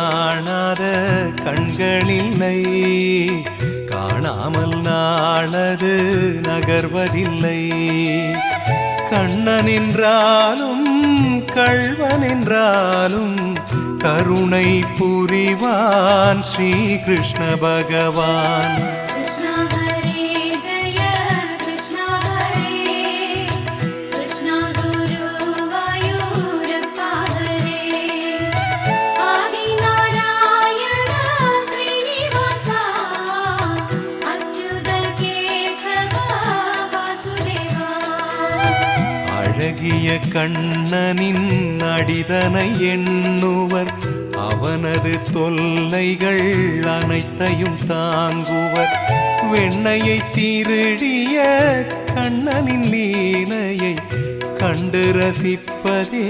காணாத கண்களில்லை, காணாமல் நாளது நகர்வதில்லை. கண்ணன் என்றாலும் கள்வன் என்றாலும் கருணை புரிவான் ஸ்ரீ கிருஷ்ண பகவான். அழகிய கண்ணனின் அடிதனை எண்ணுவர், அவனது தொல்லைகள் அனைத்தையும் தாங்குவர். வெண்ணையை திருடிய கண்ணனின் லீலையை கண்டு ரசிப்பதே